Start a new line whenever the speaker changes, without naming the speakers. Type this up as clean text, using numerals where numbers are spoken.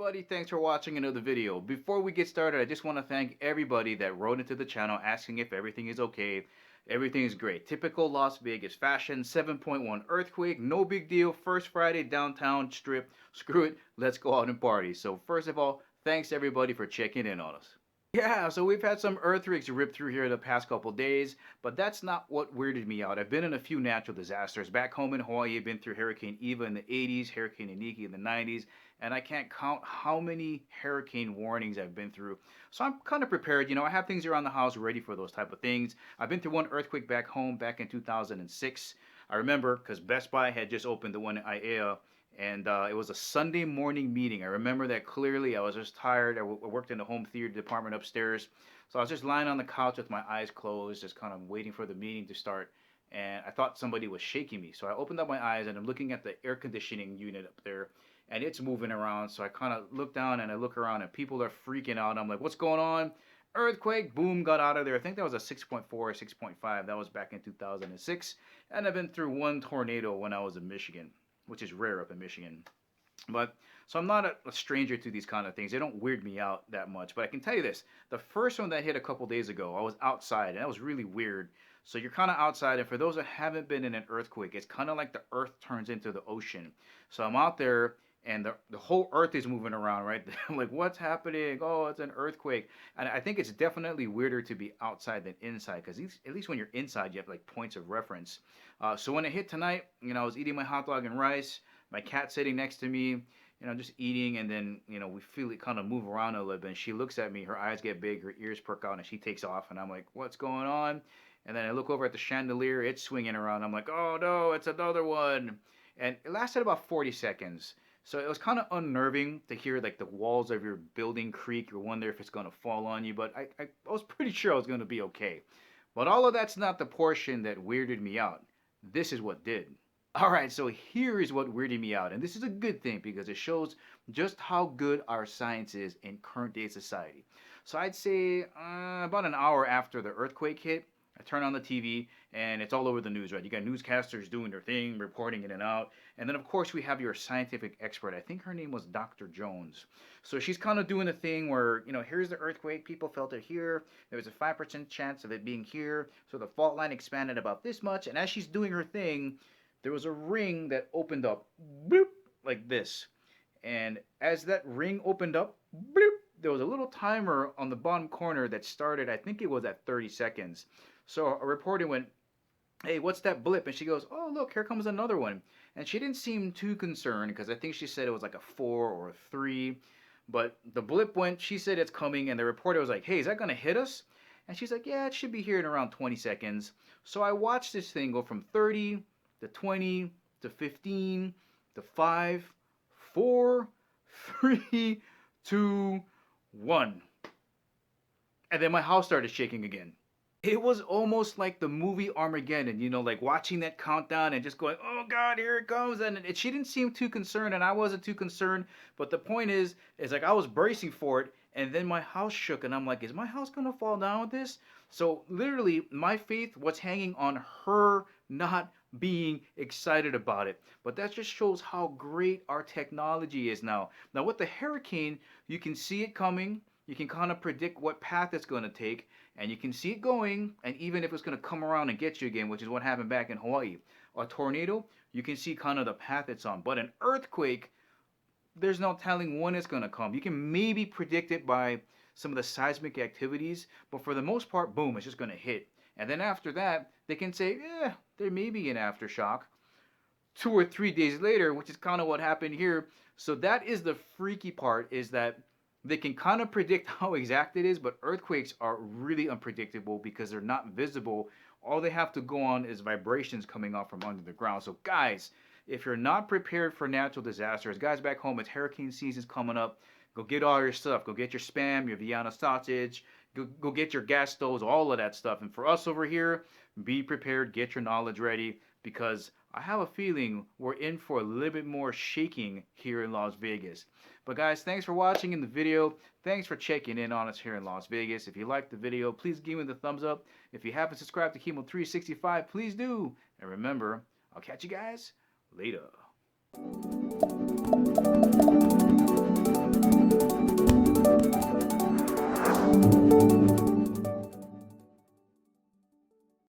everybody, thanks for watching another video. Before we get started, I just want to thank everybody that wrote into the channel asking if everything is okay. Everything is great. Typical Las Vegas fashion, 7.1 earthquake, no big deal. First Friday, downtown strip. Screw it, let's go out and party. So first of all, thanks everybody for checking in on us. Yeah, so we've had some earthquakes rip through here the past couple days, but that's not what weirded me out. I've been in a few natural disasters. Back home in Hawaii, I've been through Hurricane Eva in the 80s, Hurricane Iniki in the 90s, and I can't count how many hurricane warnings I've been through. So I'm kind of prepared. I have things around the house ready for those type of things. I've been through one earthquake back home back in 2006. I remember because Best Buy had just opened the one in Aiea, and it was a Sunday morning meeting. I remember that clearly. I was just tired. I worked in the home theater department upstairs, so I was just lying on the couch with my eyes closed, just kind of waiting for the meeting to start. And I thought somebody was shaking me, so I opened up my eyes and I'm looking at the air conditioning unit up there, and it's moving around. So I kind of look down and I look around, and people are freaking out. I'm like, "What's going on?" Earthquake, boom, got out of there. I think that was a 6.4 or 6.5. That was back in 2006. And I've been through one tornado when I was in Michigan, which is rare up in Michigan. But so I'm not a stranger to these kind of things. They don't weird me out that much. But I can tell you this: the first one that hit a couple days ago, I was outside, and that was really weird. So you're kind of outside, and for those that haven't been in an earthquake, it's kind of like the earth turns into the ocean. So I'm out there, and the whole earth is moving around, right? I'm like, what's happening? Oh, it's an earthquake. And I think it's definitely weirder to be outside than inside, because at least when you're inside, you have like points of reference. So when it hit tonight, I was eating my hot dog and rice, my cat sitting next to me, just eating, and then, we feel it kind of move around a little bit, and she looks at me, her eyes get big, her ears perk out, and she takes off, and I'm like, what's going on? And then I look over at the chandelier, it's swinging around. I'm like, oh no, it's another one. And it lasted about 40 seconds. So it was kind of unnerving to hear like the walls of your building creak. You wonder if it's going to fall on you, but I was pretty sure I was going to be okay. But all of that's not the portion that weirded me out. This is what did. Alright, so here is what weirded me out. And this is a good thing because it shows just how good our science is in current day society. So I'd say about an hour after the earthquake hit, I turn on the TV and it's all over the news, right? You got newscasters doing their thing, reporting in and out. And then, of course, we have your scientific expert. I think her name was Dr. Jones. So she's kind of doing the thing where, here's the earthquake. People felt it here. There was a 5% chance of it being here. So the fault line expanded about this much. And as she's doing her thing, there was a ring that opened up, bloop, like this. And as that ring opened up, bloop, there was a little timer on the bottom corner that started, I think it was at 30 seconds. So a reporter went, hey, what's that blip? And she goes, oh, look, here comes another one. And she didn't seem too concerned because I think she said it was like a 4 or a 3. But the blip went, she said it's coming, and the reporter was like, hey, is that going to hit us? And she's like, yeah, it should be here in around 20 seconds. So I watched this thing go from 30 to 20 to 15 to 5, 4, 3, 2, 1. And then my house started shaking again. It was almost like the movie Armageddon, like watching that countdown and just going, oh God, here it comes. And she didn't seem too concerned, and I wasn't too concerned. But the point is like I was bracing for it, and then my house shook, and I'm like, is my house going to fall down with this? So literally, my faith was hanging on her not being excited about it. But that just shows how great our technology is now. Now, with the hurricane, you can see it coming. You can kind of predict what path it's going to take, and you can see it going, and even if it's going to come around and get you again, which is what happened back in Hawaii. A tornado, you can see kind of the path it's on. But an earthquake, there's no telling when it's going to come. You can maybe predict it by some of the seismic activities, but for the most part, boom, it's just going to hit. And then after that, they can say, there may be an aftershock 2 or 3 days later, which is kind of what happened here. So that is the freaky part, is that they can kind of predict how exact it is, but earthquakes are really unpredictable because they're not visible. All they have to go on is vibrations coming off from under the ground. So guys, if you're not prepared for natural disasters, guys back home, it's hurricane season's coming up. Go get all your stuff. Go get your Spam, your Vienna sausage. Go get your gas stoves, all of that stuff. And for us over here, be prepared, get your knowledge ready, because I have a feeling we're in for a little bit more shaking here in Las Vegas. But guys, thanks for watching in the video. Thanks for checking in on us here in Las Vegas. If you liked the video, please give me the thumbs up. If you haven't subscribed to Chemo365, please do. And remember, I'll catch you guys later.